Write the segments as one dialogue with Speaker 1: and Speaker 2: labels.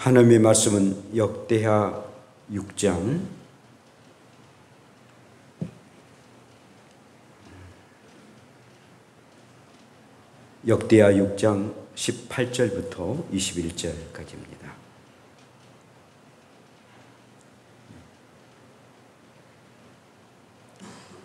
Speaker 1: 하나님의 말씀은 역대하 6장 18절부터 21절까지입니다.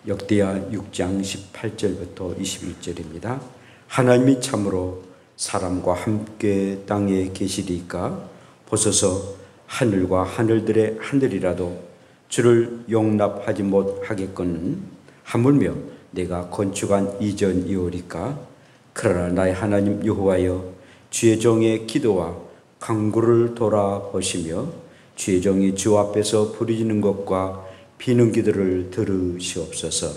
Speaker 1: 역대하 6장 18절부터 21절입니다. 하나님이 참으로 사람과 함께 땅에 계시리까 보소서 하늘과 하늘들의 하늘이라도 주를 용납하지 못하겠거늘 하물며 내가 건축한 이전이오리까. 그러나 나의 하나님 여호와여, 주의 종의 기도와 간구를 돌아보시며 주의 종이 주 앞에서 부르짖는 것과 비는 기도를 들으시옵소서.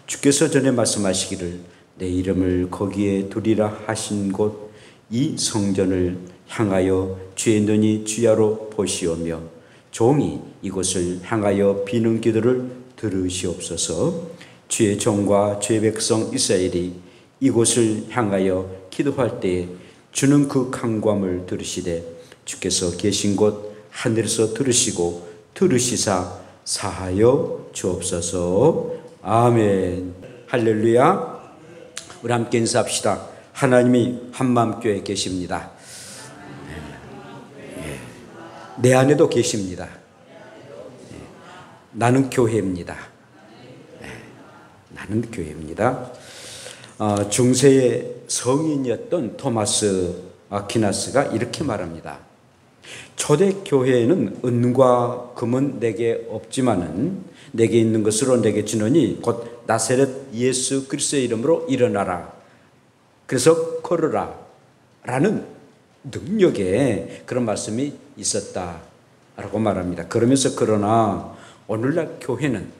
Speaker 1: 주께서 전에 말씀하시기를 내 이름을 거기에 두리라 하신 곳 이 성전을 향하여 주의 눈이 주야로 보시오며 종이 이곳을 향하여 비는 기도를 들으시옵소서. 주의 종과 주의 백성 이스라엘이 이곳을 향하여 기도할 때에 주는 그 간구함을 들으시되 주께서 계신 곳 하늘에서 들으시고 들으시사 사하여 주옵소서. 아멘. 할렐루야. 우리 함께 인사합시다. 하나님이 한마음교회에 계십니다. 내 안에도 계십니다. 나는 교회입니다. 나는 교회입니다. 중세의 성인이었던 토마스 아퀴나스가 이렇게 말합니다. 초대 교회에는 은과 금은 내게 없지만은 내게 있는 것으로 내게 주노니 곧 나사렛 예수 그리스도의 이름으로 일어나라. 그래서 걸으라 라는 능력의 그런 말씀이 있었다라고 말합니다. 그러면서 그러나 오늘날 교회는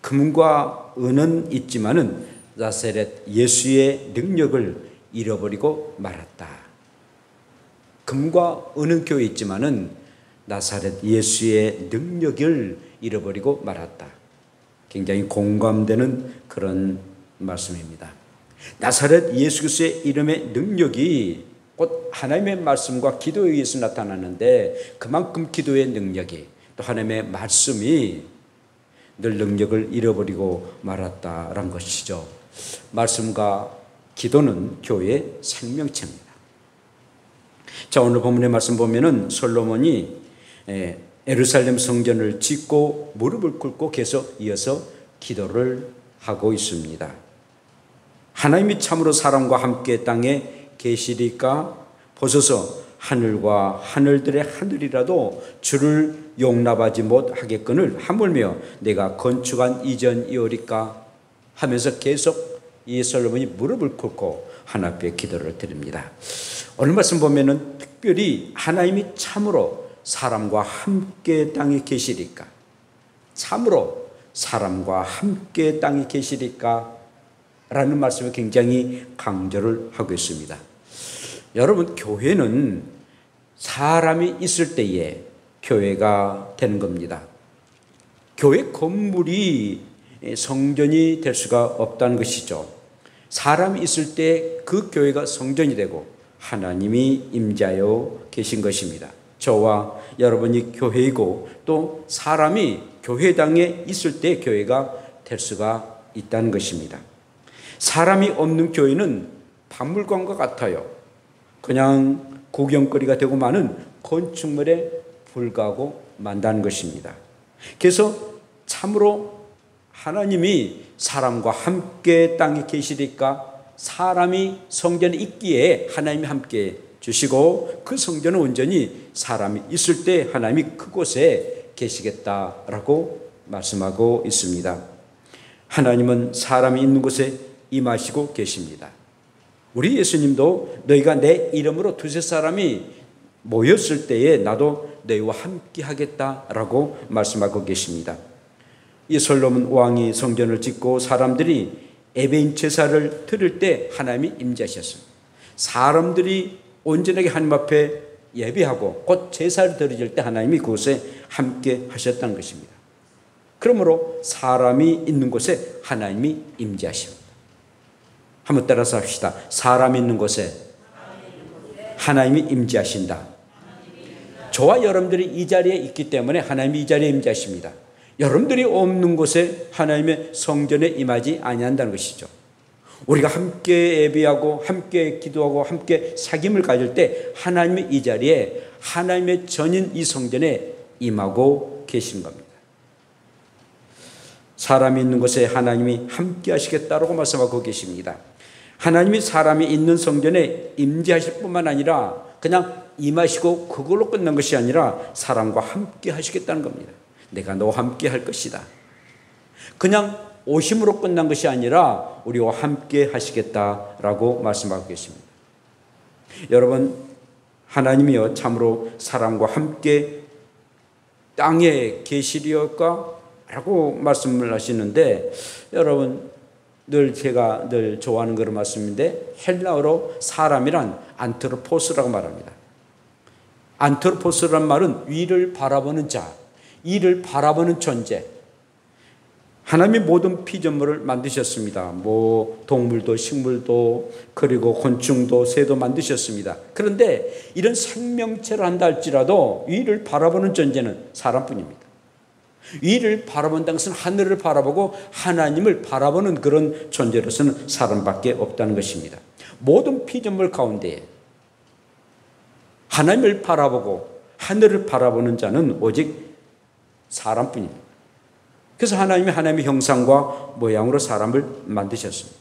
Speaker 1: 금과 은은 있지만은 나사렛 예수의 능력을 잃어버리고 말았다. 금과 은은 교회에 있지만은 나사렛 예수의 능력을 잃어버리고 말았다. 굉장히 공감되는 그런 말씀입니다. 나사렛 예수 그리스도의 이름의 능력이 곧 하나님의 말씀과 기도에 의해서 나타나는데 그만큼 기도의 능력이 또 하나님의 말씀이 늘 능력을 잃어버리고 말았다라는 것이죠. 말씀과 기도는 교회의 생명체입니다. 자, 오늘 본문의 말씀 보면은 솔로몬이 예루살렘 성전을 짓고 무릎을 꿇고 계속 이어서 기도를 하고 있습니다. 하나님이 참으로 사람과 함께 땅에 계시리까 보소서 하늘과 하늘들의 하늘이라도 주를 용납하지 못하겠거늘 하물며 내가 건축한 이전이오리까 하면서 계속 이 솔로몬이 무릎을 꿇고 하나님 앞에 기도를 드립니다. 오늘 말씀 보면은 특별히 하나님이 참으로 사람과 함께 땅에 계시리까, 참으로 사람과 함께 땅에 계시리까 라는 말씀을 굉장히 강조를 하고 있습니다. 여러분, 교회는 사람이 있을 때에 교회가 되는 겁니다. 교회 건물이 성전이 될 수가 없다는 것이죠. 사람이 있을 때 그 교회가 성전이 되고 하나님이 임재하여 계신 것입니다. 저와 여러분이 교회이고 또 사람이 교회당에 있을 때 교회가 될 수가 있다는 것입니다. 사람이 없는 교회는 박물관과 같아요. 그냥 구경거리가 되고 많은 건축물에 불과하고 만다는 것입니다. 그래서 참으로 하나님이 사람과 함께 땅에 계시니까 사람이 성전에 있기에 하나님이 함께 주시고 그 성전은 온전히 사람이 있을 때 하나님이 그곳에 계시겠다라고 말씀하고 있습니다. 하나님은 사람이 있는 곳에 임하시고 계십니다. 우리 예수님도 너희가 내 이름으로 두세 사람이 모였을 때에 나도 너희와 함께 하겠다라고 말씀하고 계십니다. 이 솔로몬 왕이 성전을 짓고 사람들이 예배인 제사를 드릴 때 하나님이 임재하셨습니다. 사람들이 온전하게 하나님 앞에 예배하고 곧 제사를 드릴 때 하나님이 그곳에 함께 하셨다는 것입니다. 그러므로 사람이 있는 곳에 하나님이 임재하십니다. 한번 따라서 합시다. 사람이 있는 곳에 하나님이 임재하신다. 저와 여러분들이 이 자리에 있기 때문에 하나님이 이 자리에 임재하십니다. 여러분들이 없는 곳에 하나님의 성전에 임하지 아니한다는 것이죠. 우리가 함께 예배하고 함께 기도하고 함께 사귐을 가질 때 하나님의 이 자리에 하나님의 전인 이 성전에 임하고 계신 겁니다. 사람이 있는 곳에 하나님이 함께 하시겠다라고 말씀하고 계십니다. 하나님이 사람이 있는 성전에 임재하실 뿐만 아니라 그냥 임하시고 그걸로 끝난 것이 아니라 사람과 함께 하시겠다는 겁니다. 내가 너와 함께 할 것이다. 그냥 오심으로 끝난 것이 아니라 우리와 함께 하시겠다라고 말씀하고 계십니다. 여러분, 하나님이여 참으로 사람과 함께 땅에 계시리까? 라고 말씀을 하시는데, 여러분, 제가 늘 좋아하는 그런 말씀인데, 헬라어로 사람이란 안트로포스라고 말합니다. 안트로포스란 말은 위를 바라보는 자, 이를 바라보는 존재. 하나님이 모든 피조물을 만드셨습니다. 동물도 식물도 그리고 곤충도 새도 만드셨습니다. 그런데 이런 생명체를 한다 할지라도 위를 바라보는 존재는 사람뿐입니다. 위를 바라본다는 것은 하늘을 바라보고 하나님을 바라보는 그런 존재로서는 사람밖에 없다는 것입니다. 모든 피조물 가운데 하나님을 바라보고 하늘을 바라보는 자는 오직 사람뿐입니다. 그래서 하나님이 하나님의 형상과 모양으로 사람을 만드셨습니다.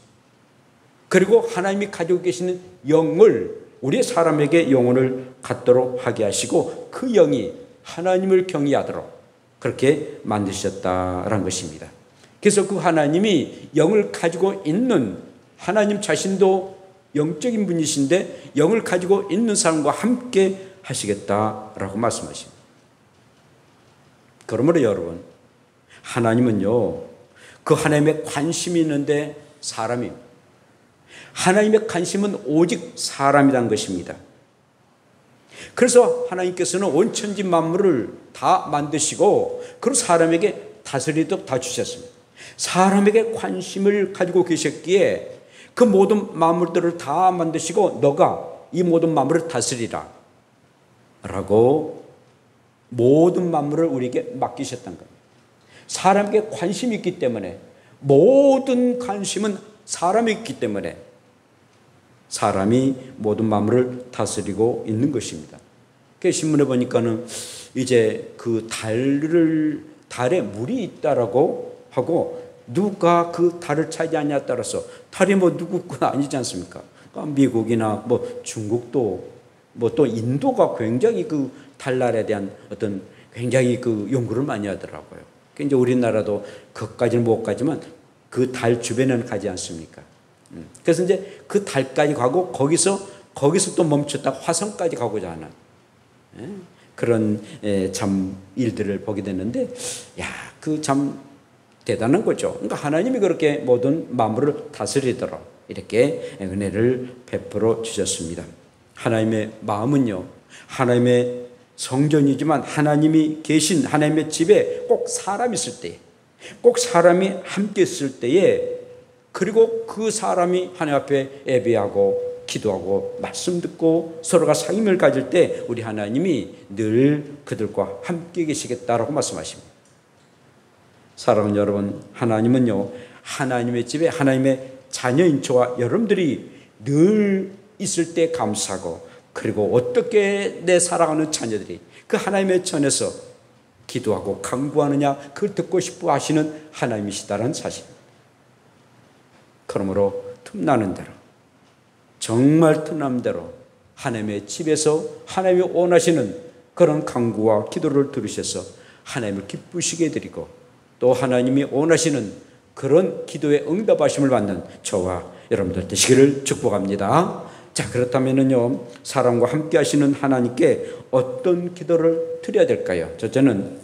Speaker 1: 그리고 하나님이 가지고 계시는 영을 우리 사람에게 영혼을 갖도록 하게 하시고 그 영이 하나님을 경외하도록 그렇게 만드셨다라는 것입니다. 그래서 그 하나님이 영을 가지고 있는 하나님 자신도 영적인 분이신데 영을 가지고 있는 사람과 함께 하시겠다라고 말씀하십니다. 그러므로 여러분, 하나님은요, 그 하나님의 관심이 있는데 사람입니다. 하나님의 관심은 오직 사람이라는 것입니다. 그래서 하나님께서는 온 천지 만물을 다 만드시고 그리고 사람에게 다스리도록 다 주셨습니다. 사람에게 관심을 가지고 계셨기에 그 모든 만물들을 다 만드시고 너가 이 모든 만물을 다스리라 라고 모든 만물을 우리에게 맡기셨다는 겁니다. 사람에게 관심이 있기 때문에 모든 관심은 사람에 있기 때문에 사람이 모든 만물을 다스리고 있는 것입니다. 그 신문에 보니까는 이제 그 달에 물이 있다라고 하고 누가 그 달을 차지하냐에 따라서 달이 누구 건 아니지 않습니까? 그러니까 미국이나 중국도 또 인도가 굉장히 그 달날에 대한 어떤 굉장히 그 연구를 많이 하더라고요. 이제 우리나라도 그것까지는 못 가지만 그 달 주변에는 가지 않습니까? 그래서 이제 그 달까지 가고 거기서 또 멈췄다가 화성까지 가고자 하는 그런 참 일들을 보게 됐는데, 그 참 대단한 거죠. 그러니까 하나님이 그렇게 모든 만물을 다스리도록 이렇게 은혜를 베풀어 주셨습니다. 하나님의 마음은요, 하나님의 성전이지만 하나님이 계신 하나님의 집에 꼭 사람이 있을 때, 꼭 사람이 함께 있을 때에, 그리고 그 사람이 하나님 앞에 예배하고 기도하고 말씀 듣고 서로가 사귐을 가질 때 우리 하나님이 늘 그들과 함께 계시겠다라고 말씀하십니다. 사랑하는 여러분, 하나님은요, 하나님의 집에 하나님의 자녀인 저와 여러분들이 늘 있을 때 감사하고, 그리고 어떻게 내 사랑하는 자녀들이 그 하나님의 전에서 기도하고 간구하느냐, 그걸 듣고 싶어 하시는 하나님이시다는 사실입니다. 그러므로 틈나는 대로, 정말 틈나는 대로 하나님의 집에서 하나님이 원하시는 그런 간구와 기도를 들으셔서 하나님을 기쁘시게 해드리고, 또 하나님이 원하시는 그런 기도에 응답하심을 받는 저와 여러분들 되시기를 축복합니다. 자, 그렇다면요, 사람과 함께 하시는 하나님께 어떤 기도를 드려야 될까요? 첫째는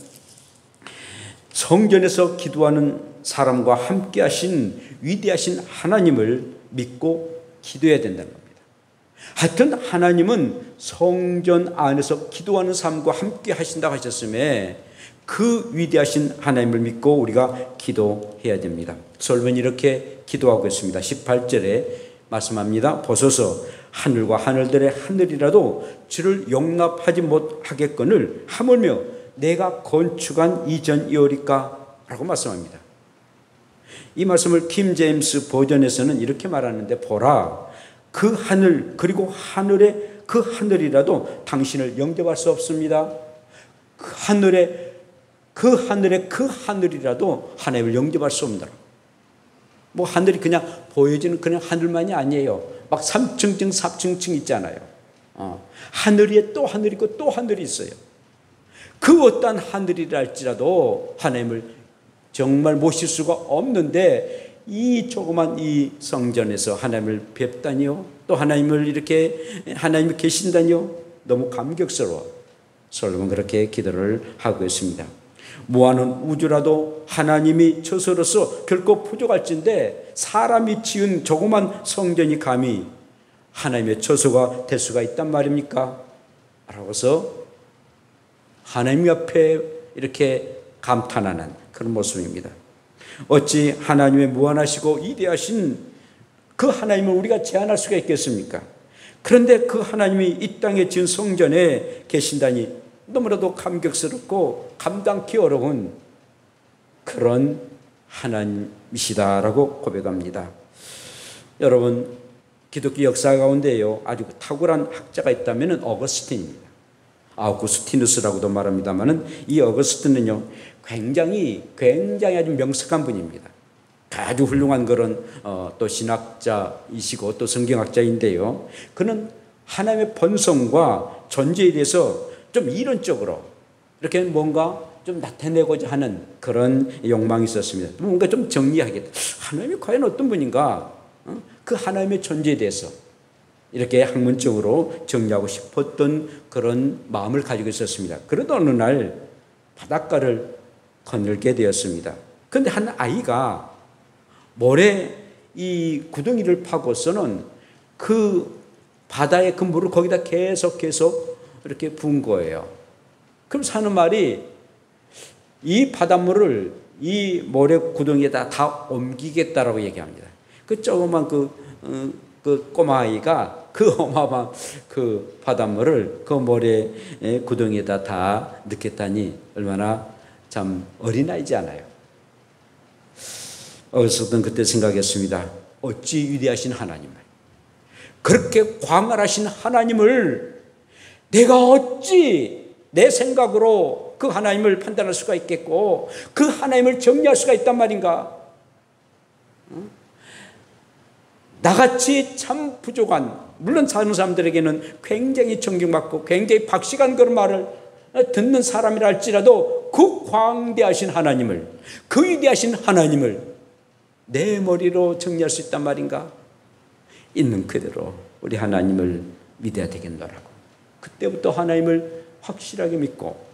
Speaker 1: 성전에서 기도하는 사람과 함께 하신 위대하신 하나님을 믿고 기도해야 된다는 겁니다. 하여튼 하나님은 성전 안에서 기도하는 사람과 함께 하신다고 하셨음에 그 위대하신 하나님을 믿고 우리가 기도해야 됩니다. 솔로몬이 이렇게 기도하고 있습니다. 18절에 말씀합니다. 보소서 하늘과 하늘들의 하늘이라도 주를 용납하지 못하겠거늘 하물며 내가 건축한 이전이오리까 라고 말씀합니다. 이 말씀을 킹 제임스 버전에서는 이렇게 말하는데, 보라 그 하늘 그리고 하늘의 그 하늘이라도 당신을 영접할 수 없습니다. 그 하늘의 그 하늘이라도 하나님을 영접할 수 없다. 뭐 하늘이 그냥 보여지는 그냥 하늘만이 아니에요. 막 3층층 4층층 있잖아요. 하늘 위에 또 하늘이 있고 또 하늘이 있어요. 그 어떤 하늘이라 할지라도 하나님을 정말 모실 수가 없는데, 이 조그만 이 성전에서 하나님을 뵙다니요, 또 하나님을 이렇게 하나님이 계신다니요, 너무 감격스러워. 솔로몬 그렇게 기도를 하고 있습니다. 무한한 우주라도 하나님이 처소로서 결코 부족할진데 사람이 지은 조그만 성전이 감히 하나님의 처소가 될 수가 있단 말입니까? 라고서 하나님 옆에 이렇게 감탄하는 그런 모습입니다. 어찌 하나님의 무한하시고 위대하신 그 하나님을 우리가 제한할 수가 있겠습니까? 그런데 그 하나님이 이 땅에 지은 성전에 계신다니 너무나도 감격스럽고 감당기 어려운 그런 하나님이시다라고 고백합니다. 여러분, 기독교 역사 가운데요 아주 탁월한 학자가 있다면 어거스틴입니다. 아우구스티누스라고도 말합니다만은 이 어거스틴은요 굉장히 아주 명석한 분입니다. 아주 훌륭한 그런 또 신학자이시고 또 성경학자인데요, 그는 하나님의 본성과 존재에 대해서 좀 이론적으로 이렇게 뭔가 좀 나타내고자 하는 그런 욕망이 있었습니다. 뭔가 좀 정리하겠다. 하나님이 과연 어떤 분인가? 그 하나님의 존재에 대해서 이렇게 학문적으로 정리하고 싶었던 그런 마음을 가지고 있었습니다. 그러다 어느 날 바닷가를 거닐게 되었습니다. 그런데 한 아이가 모래 이 구덩이를 파고서는 그 바다의 그 물을 거기다 계속 이렇게 부은 거예요. 그럼 하는 말이 이 바닷물을 이 모래 구덩이에다 다 옮기겠다라고 얘기합니다. 그 조그만 그 꼬마아이가 그 어마어마한 그 바닷물을 그 모래 구덩이에다 다 넣겠다니 얼마나 참 어린아이지 않아요. 어렸을 그때 생각했습니다. 어찌 위대하신 하나님을, 그렇게 광활하신 하나님을 내가 어찌 내 생각으로 그 하나님을 판단할 수가 있겠고 그 하나님을 정리할 수가 있단 말인가? 나같이 참 부족한, 물론 사는 사람들에게는 굉장히 존경받고 굉장히 박식한 그런 말을 듣는 사람이라 할지라도 그 광대하신 하나님을, 그 위대하신 하나님을 내 머리로 정리할 수 있단 말인가? 있는 그대로 우리 하나님을 믿어야 되겠노라고. 그때부터 하나님을 확실하게 믿고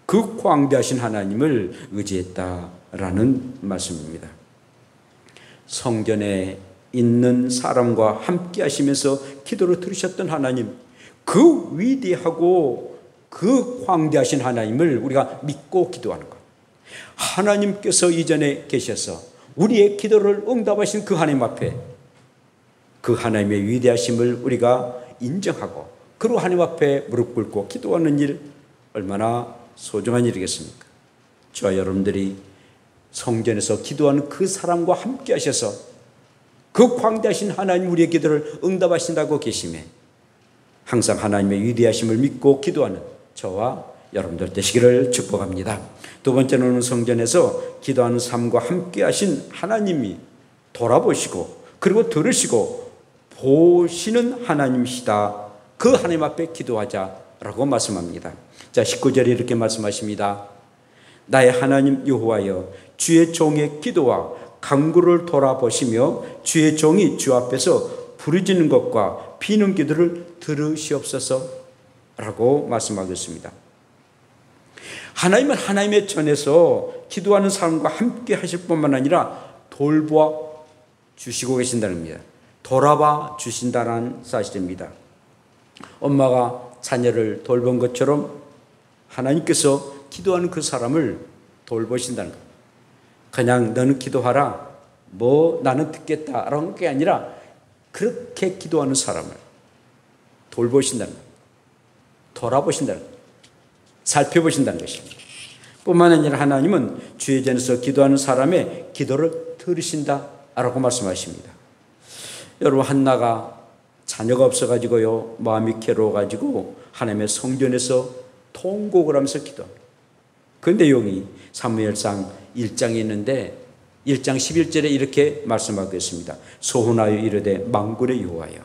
Speaker 1: 그 광대하신 하나님을 의지했다라는 말씀입니다. 성전에 있는 사람과 함께 하시면서 기도를 들으셨던 하나님, 그 위대하고 그 광대하신 하나님을 우리가 믿고 기도하는 것. 하나님께서 이전에 계셔서 우리의 기도를 응답하신 그 하나님 앞에 그 하나님의 위대하심을 우리가 인정하고 그리고 하나님 앞에 무릎 꿇고 기도하는 일, 얼마나 소중한 일이겠습니까? 저와 여러분들이 성전에서 기도하는 그 사람과 함께 하셔서 그 광대하신 하나님 우리의 기도를 응답하신다고 계시매 항상 하나님의 위대하심을 믿고 기도하는 저와 여러분들 되시기를 축복합니다. 두 번째는 성전에서 기도하는 삶과 함께 하신 하나님이 돌아보시고 그리고 들으시고 보시는 하나님이시다. 그 하나님 앞에 기도하자라고 말씀합니다. 자, 19절에 이렇게 말씀하십니다. 나의 하나님 여호와여, 주의 종의 기도와 간구를 돌아보시며 주의 종이 주 앞에서 부르짖는 것과 비는 기도를 들으시옵소서 라고 말씀하고 있습니다. 하나님은 하나님의 전에서 기도하는 사람과 함께 하실 뿐만 아니라 돌보아 주시고 계신다는 겁니다. 돌아봐 주신다는 사실입니다. 엄마가 자녀를 돌본 것처럼 하나님께서 기도하는 그 사람을 돌보신다는 겁니다. 그냥 너는 기도하라, 뭐 나는 듣겠다라는 게 아니라 그렇게 기도하는 사람을 돌보신다는 겁니다. 돌아보신다는 겁니다. 살펴보신다는 것입니다. 뿐만 아니라 하나님은 주의 전에서 기도하는 사람의 기도를 들으신다라고 말씀하십니다. 여러분, 한나가 자녀가 없어가지고요, 마음이 괴로워가지고 하나님의 성전에서 통곡을 하면서 기도합니다. 그 내용이 사무엘상 1장에 있는데 1장 11절에 이렇게 말씀하고 있습니다. 소훈하여 이르되 만군의 여호와여,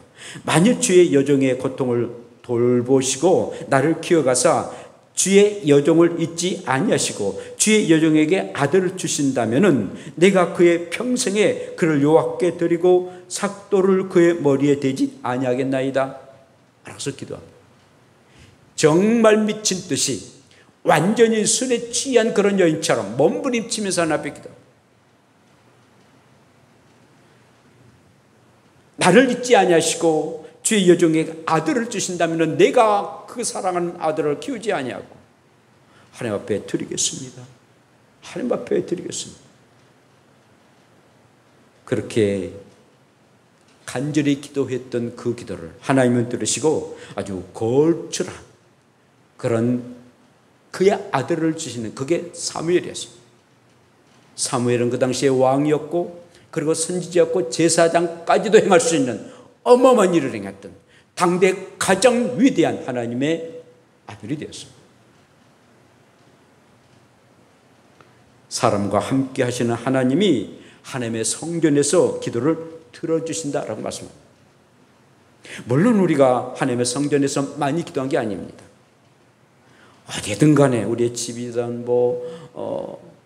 Speaker 1: 만일 주의 여종의 고통을 돌보시고 나를 키워가사 주의 여종을 잊지 아니하시고 주의 여종에게 아들을 주신다면은 내가 그의 평생에 그를 여호와께 드리고 삭도를 그의 머리에 대지 아니하겠나이다. 라고서 기도합니다. 정말 미친 듯이 완전히 술에 취한 그런 여인처럼 몸부림치면서 하나님 앞에 기도합니다. 나를 잊지 아니하시고 주의 여종에게 아들을 주신다면 내가 그 사랑하는 아들을 키우지 아니하고 하나님 앞에 드리겠습니다. 하나님 앞에 드리겠습니다. 그렇게 간절히 기도했던 그 기도를 하나님은 들으시고 아주 걸출한 그런 그의 아들을 주시는, 그게 사무엘이었습니다. 사무엘은 그 당시에 왕이었고 그리고 선지자였고 제사장까지도 행할 수 있는 어마어마한 일을 행했던 당대 가장 위대한 하나님의 아들이 되었습니다. 사람과 함께 하시는 하나님이 하나님의 성전에서 기도를 들어주신다라고 말씀합니다. 물론 우리가 하나님의 성전에서 많이 기도한 게 아닙니다. 어디든 간에 우리의 집이든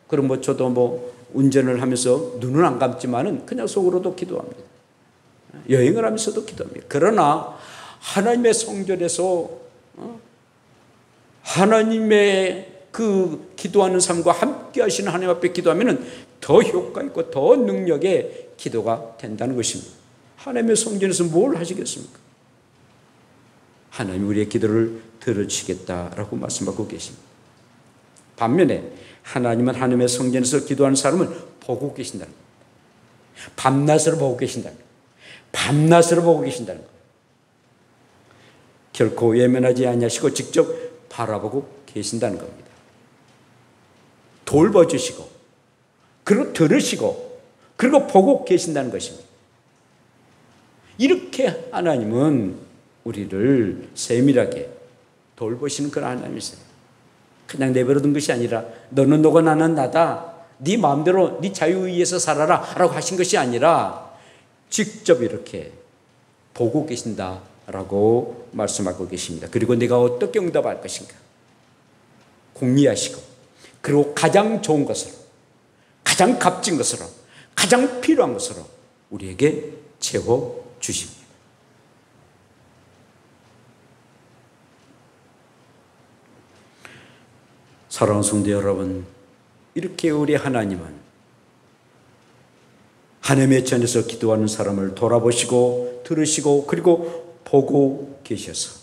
Speaker 1: 그럼 저도 운전을 하면서 눈은 안 감지만은 그냥 속으로도 기도합니다. 여행을 하면서도 기도합니다. 그러나 하나님의 성전에서 하나님의 그 기도하는 삶과 함께 하시는 하나님 앞에 기도하면 더 효과 있고 더 능력의 기도가 된다는 것입니다. 하나님의 성전에서 뭘 하시겠습니까? 하나님 우리의 기도를 들어주시겠다라고 말씀하고 계십니다. 반면에 하나님은 하나님의 성전에서 기도하는 사람을 보고 계신다는 겁니다. 밤낮으로 보고 계신다는 겁니다. 밤낮으로 보고 계신다는 겁니다. 결코 외면하지 아니하시고 직접 바라보고 계신다는 겁니다. 돌봐주시고 그리고 들으시고 그리고 보고 계신다는 것입니다. 이렇게 하나님은 우리를 세밀하게 돌보시는 그런 하나님이세요. 그냥 내버려둔 것이 아니라 너는 너고 나는 나다, 네 마음대로 네 자유의지에서 살아라 라고 하신 것이 아니라 직접 이렇게 보고 계신다라고 말씀하고 계십니다. 그리고 내가 어떻게 응답할 것인가 공리하시고 그리고 가장 좋은 것으로, 가장 값진 것으로, 가장 필요한 것으로 우리에게 채워주십니다. 사랑하는 성도 여러분, 이렇게 우리 하나님은 하나님의 전에서 기도하는 사람을 돌아보시고 들으시고 그리고 보고 계셔서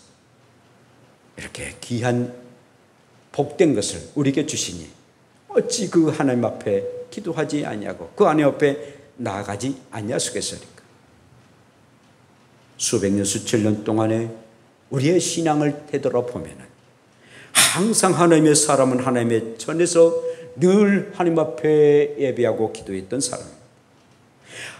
Speaker 1: 이렇게 귀한 복된 것을 우리에게 주시니 어찌 그 하나님 앞에 기도하지 아니하고 그 하나님 앞에 나아가지 아니하시겠습니까? 수백 년 수천 년 동안에 우리의 신앙을 되돌아보면 항상 하나님의 사람은 하나님의 전에서 늘 하나님 앞에 예배하고 기도했던 사람입니다.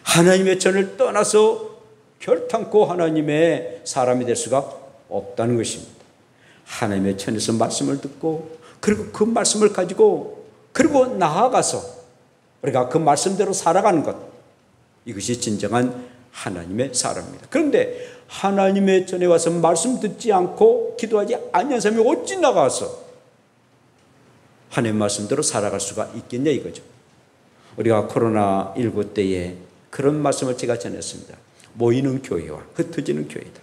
Speaker 1: 하나님의 전을 떠나서 결탄코 하나님의 사람이 될 수가 없다는 것입니다. 하나님의 전에서 말씀을 듣고 그리고 그 말씀을 가지고 그리고 나아가서 우리가 그 말씀대로 살아가는 것, 이것이 진정한 하나님의 사람입니다. 그런데 하나님의 전에 와서 말씀 듣지 않고 기도하지 아니한 사람이 어찌 나가서 하나님의 말씀대로 살아갈 수가 있겠냐 이거죠. 우리가 코로나19 때에 그런 말씀을 제가 전했습니다. 모이는 교회와 흩어지는 교회다.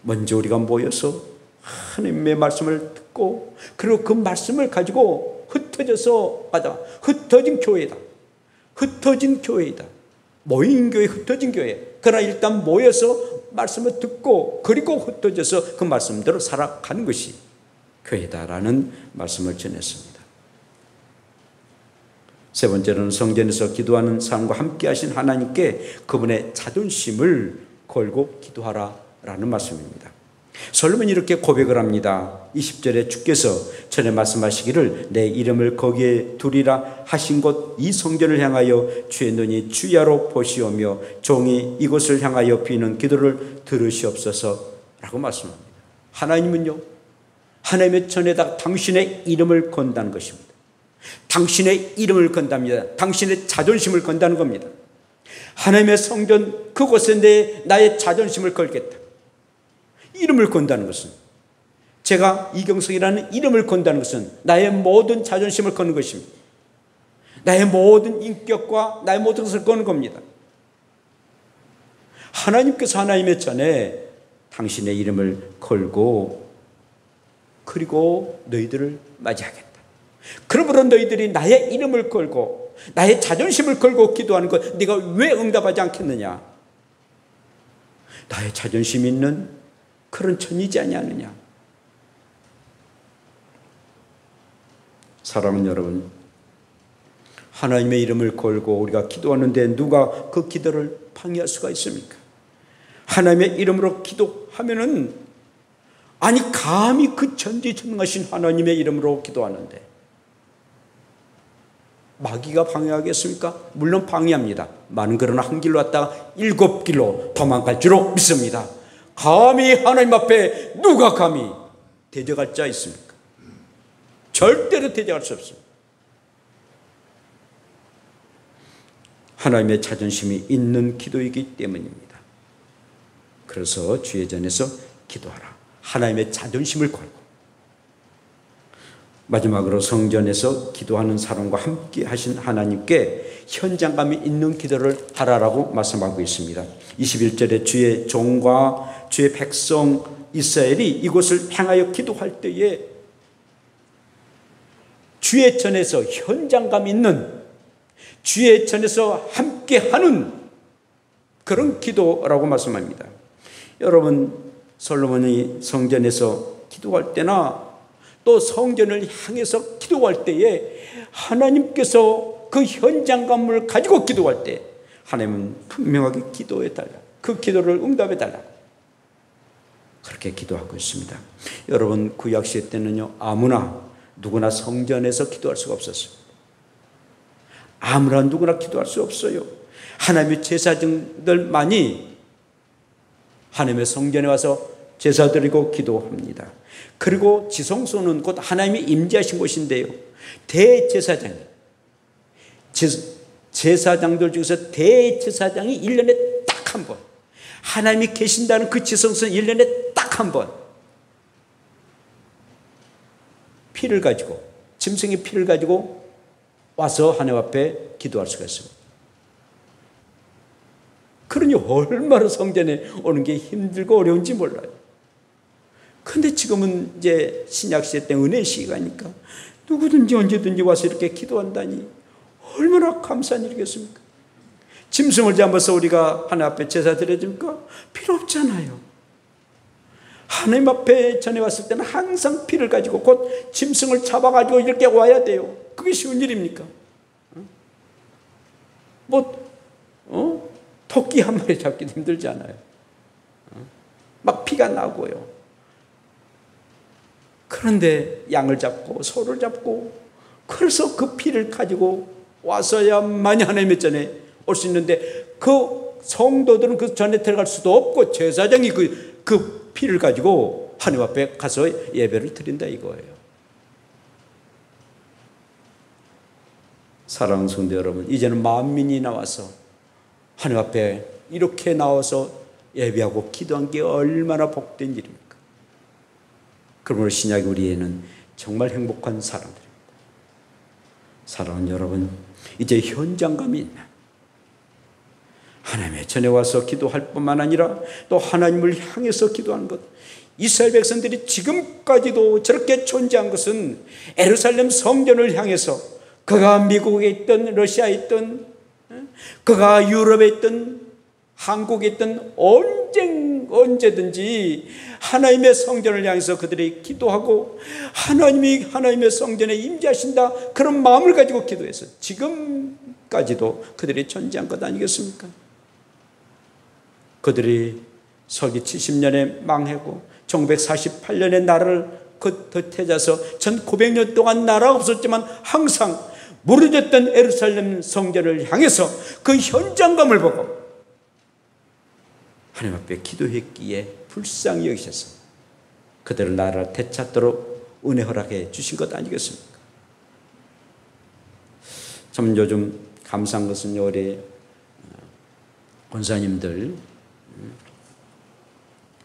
Speaker 1: 먼저 우리가 모여서 하나님의 말씀을 듣고 그리고 그 말씀을 가지고 흩어져서 가다가 흩어진 교회다. 흩어진 교회이다. 모인 교회, 흩어진 교회. 그러나 일단 모여서 말씀을 듣고 그리고 흩어져서 그 말씀대로 살아가는 것이 교회다라는 말씀을 전했습니다. 세 번째로는 성전에서 기도하는 사람과 함께 하신 하나님께 그분의 자존심을 걸고 기도하라라는 말씀입니다. 솔로몬이 이렇게 고백을 합니다. 20절에 주께서 전에 말씀하시기를 내 이름을 거기에 두리라 하신 곳 이 성전을 향하여 주의 눈이 주야로 보시오며 종이 이곳을 향하여 비는 기도를 들으시옵소서 라고 말씀합니다. 하나님은요, 하나님의 전에다 당신의 이름을 건다는 것입니다. 당신의 이름을 건답니다. 당신의 자존심을 건다는 겁니다. 하나님의 성전 그곳에 나의 자존심을 걸겠다. 이름을 건다는 것은, 제가 이경석이라는 이름을 건다는 것은 나의 모든 자존심을 거는 것입니다. 나의 모든 인격과 나의 모든 것을 거는 겁니다. 하나님께서 하나님의 전에 당신의 이름을 걸고 그리고 너희들을 맞이하겠다. 그러므로 너희들이 나의 이름을 걸고 나의 자존심을 걸고 기도하는 것 네가 왜 응답하지 않겠느냐? 나의 자존심 있는 그런 천이지 아니하느냐? 사랑하는 여러분, 하나님의 이름을 걸고 우리가 기도하는데 누가 그 기도를 방해할 수가 있습니까? 하나님의 이름으로 기도하면은, 아니 감히 그 전지전능하신 하나님의 이름으로 기도하는데 마귀가 방해하겠습니까? 물론 방해합니다. 많은 그러나 한 길로 왔다가 7길로 도망갈 줄로 믿습니다. 감히 하나님 앞에 누가 감히 대적할 자 있습니까? 절대로 대적할 수 없습니다. 하나님의 자존심이 있는 기도이기 때문입니다. 그래서 주의 전에서 기도하라. 하나님의 자존심을 걸고, 마지막으로 성전에서 기도하는 사람과 함께 하신 하나님께 현장감이 있는 기도를 하라라고 말씀하고 있습니다. 21절에 주의 종과 주의 백성 이스라엘이 이곳을 향하여 기도할 때에 주의 전에서 현장감 있는, 주의 전에서 함께하는 그런 기도라고 말씀합니다. 여러분, 솔로몬이 성전에서 기도할 때나 또 성전을 향해서 기도할 때에 하나님께서 그 현장감을 가지고 기도할 때 하나님은 분명하게 기도해달라, 그 기도를 응답해달라, 그렇게 기도하고 있습니다. 여러분, 구약시대 때는요, 아무나 누구나 성전에서 기도할 수가 없었습니다. 아무나 누구나 기도할 수 없어요. 하나님의 제사장들만이 하나님의 성전에 와서 제사 드리고 기도합니다. 그리고 지성소는 곧 하나님이 임재하신 곳인데요, 대제사장이, 제사장들 중에서 대제사장이 1년에 딱 한 번, 하나님이 계신다는 그 지성소는 1년에 딱 한 번 피를 가지고, 짐승의 피를 가지고 와서 하나님 앞에 기도할 수가 있습니다. 그러니 얼마나 성전에 오는 게 힘들고 어려운지 몰라요. 근데 지금은 이제 신약시대 때 은혜의 시기가니까 누구든지 언제든지 와서 이렇게 기도한다니 얼마나 감사한 일이겠습니까? 짐승을 잡아서 우리가 하나님 앞에 제사 드려줍니까? 필요 없잖아요. 하나님 앞에 전에 왔을 때는 항상 피를 가지고 곧 짐승을 잡아가지고 이렇게 와야 돼요. 그게 쉬운 일입니까? 토끼 한 마리 잡기도 힘들지 않아요? 막 피가 나고요. 그런데 양을 잡고 소를 잡고, 그래서 그 피를 가지고 와서야만이 하나님의 전에 올 수 있는데, 그 성도들은 그 전에 들어갈 수도 없고 제사장이 그 피를 가지고 하나님 앞에 가서 예배를 드린다 이거예요. 사랑하는 성도 여러분, 이제는 만민이 나와서 하나님 앞에 이렇게 나와서 예배하고 기도한 게 얼마나 복된 일입니까? 그러므로 신약의 우리에는 정말 행복한 사람들입니다. 사랑하는 여러분, 이제 현장감이 있는 하나님의 전에 와서 기도할 뿐만 아니라 또 하나님을 향해서 기도하는 것, 이스라엘 백성들이 지금까지도 저렇게 존재한 것은 예루살렘 성전을 향해서, 그가 미국에 있든 러시아에 있든 그가 유럽에 있든 한국에 있든 언제든지 하나님의 성전을 향해서 그들이 기도하고 하나님이 하나님의 성전에 임재하신다 그런 마음을 가지고 기도해서 지금까지도 그들이 존재한 것 아니겠습니까? 그들이 서기 70년에 망하고 1948년에 나라를 흩어져서 1900년 동안 나라가 없었지만 항상 무너졌던 예루살렘 성전을 향해서 그 현장감을 보고 하나님 앞에 기도했기에 불쌍히 여기셔서 그들을 나라를 되찾도록 은혜 허락해 주신 것 아니겠습니까? 참 요즘 감사한 것은 우리 권사님들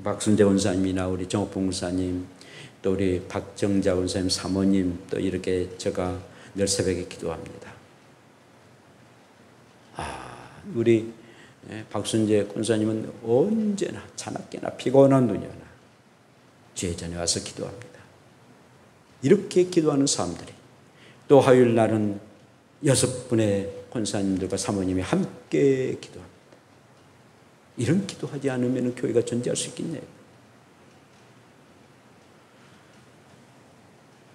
Speaker 1: 박순재 권사님이나 우리 정옥봉 권사님 또 우리 박정자 권사님 사모님 또 이렇게 제가 늘 새벽에 기도합니다. 우리 박순재 권사님은 언제나 자나깨나 피곤한 눈이나 주의 전에 와서 기도합니다. 이렇게 기도하는 사람들이 또 화요일 날은 6분의 권사님들과 사모님이 함께 기도합니다. 이런 기도하지 않으면 교회가 존재할 수 있겠네요.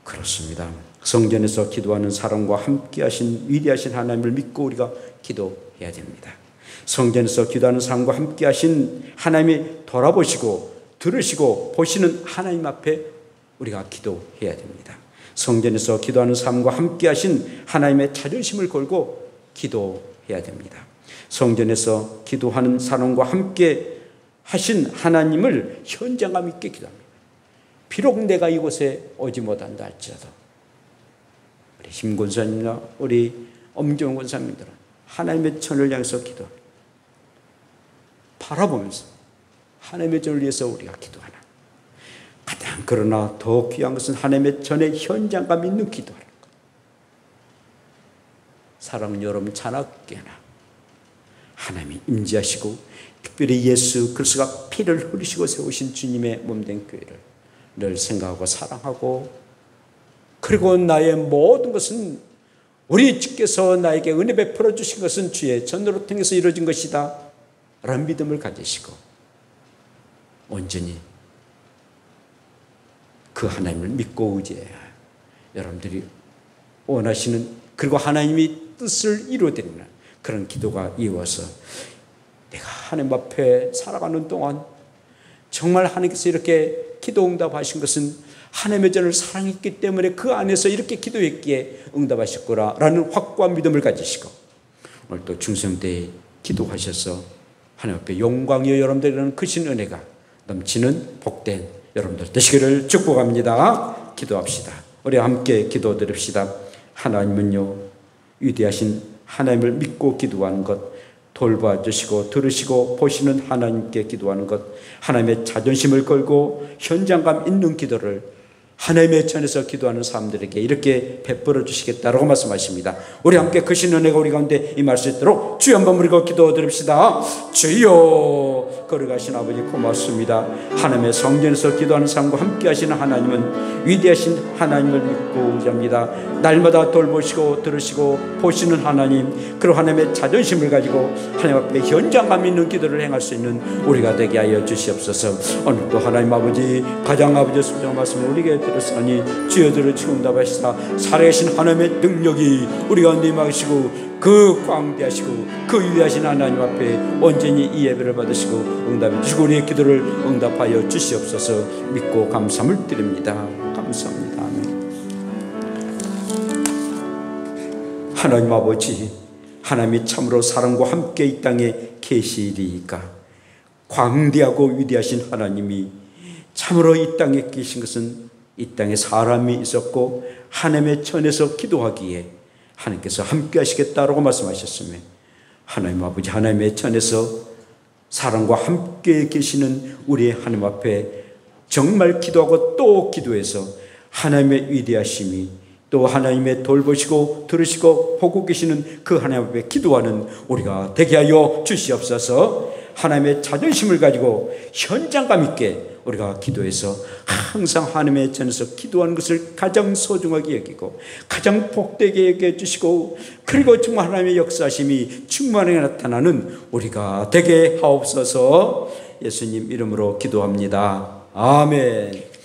Speaker 1: 그렇습니다. 성전에서 기도하는 사람과 함께 하신 위대하신 하나님을 믿고 우리가 기도해야 됩니다. 성전에서 기도하는 사람과 함께 하신 하나님이 돌아보시고 들으시고 보시는 하나님 앞에 우리가 기도해야 됩니다. 성전에서 기도하는 사람과 함께 하신 하나님의 자존심을 걸고 기도해야 됩니다. 성전에서 기도하는 사람과 함께 하신 하나님을 현장감 있게 기도합니다. 비록 내가 이곳에 오지 못한다 할지라도 우리 힘 권사님이나 우리 엄정 권사님들은 하나님의 전을 향해서 기도합니다. 바라보면서 하나님의 전을 위해서 우리가 기도하나 가장 그러나 더 귀한 것은 하나님의 전에 현장감 있는 기도하는 것. 사랑하는 여러분 자나깨나 하나님이 임재하시고 특별히 예수 그리스도가 피를 흘리시고 세우신 주님의 몸된 교회를 늘 생각하고 사랑하고 그리고 나의 모든 것은 우리 주께서 나에게 은혜 베풀어 주신 것은 주의 전으로 통해서 이루어진 것이다 라는 믿음을 가지시고 온전히 그 하나님을 믿고 의지해야 여러분들이 원하시는 그리고 하나님이 뜻을 이루어드리는 그런 기도가 이루어서 내가 하나님 앞에 살아가는 동안 정말 하나님께서 이렇게 기도 응답하신 것은 하나님의 전을 사랑했기 때문에 그 안에서 이렇게 기도했기에 응답하셨구나라는 확고한 믿음을 가지시고 오늘 또 중생 때 기도하셔서 하나님 앞에 영광이여 여러분들이라는 크신 은혜가 넘치는 복된 여러분들 되시기를 축복합니다. 기도합시다. 우리 함께 기도드립시다. 하나님은요 위대하신 하나님을 믿고 기도하는 것 돌봐주시고 들으시고 보시는 하나님께 기도하는 것 하나님의 자존심을 걸고 현장감 있는 기도를 하나님의 전에서 기도하는 사람들에게 이렇게 베풀어 주시겠다라고 말씀하십니다. 우리 함께 크신 은혜가 우리 가운데 임할 수 있도록 주여 한번 우리가 기도드립시다. 주여 거룩하신 아버지 고맙습니다. 하나님의 성전에서 기도하는 사람과 함께 하시는 하나님은 위대하신 하나님을 믿고 의지합니다. 날마다 돌보시고 들으시고 보시는 하나님 그리고 하나님의 자존심을 가지고 하나님 앞에 현장감 있는 기도를 행할 수 있는 우리가 되게 하여 주시옵소서. 오늘도 하나님 아버지 가장 아버지의 순종한 말씀을 우리에게 들었으니 주여 들으시고 응답하시다. 살아계신 하나님의 능력이 우리 가운데 임하시고 그 광대하시고 그 위대하신 하나님 앞에 온전히 이 예배를 받으시고 응답해 주시고 우리의 기도를 응답하여 주시옵소서. 믿고 감사함을 드립니다. 감사합니다. 아멘. 하나님 아버지 하나님이 참으로 사랑과 함께 이 땅에 계시리이까 광대하고 위대하신 하나님이 참으로 이 땅에 계신 것은 이 땅에 사람이 있었고 하나님의 전에서 기도하기에 하나님께서 함께 하시겠다라고 말씀하셨으며 하나님 아버지 하나님의 전에서 사람과 함께 계시는 우리의 하나님 앞에 정말 기도하고 또 기도해서 하나님의 위대하심이 또 하나님의 돌보시고 들으시고 보고 계시는 그 하나님 앞에 기도하는 우리가 되게 하여 주시옵소서. 하나님의 자존심을 가지고 현장감 있게 우리가 기도해서 항상 하나님의 전에서 기도하는 것을 가장 소중하게 여기고 가장 복되게 여겨 주시고 그리고 정말 하나님의 역사심이 충만하게 나타나는 우리가 되게 하옵소서. 예수님 이름으로 기도합니다. 아멘.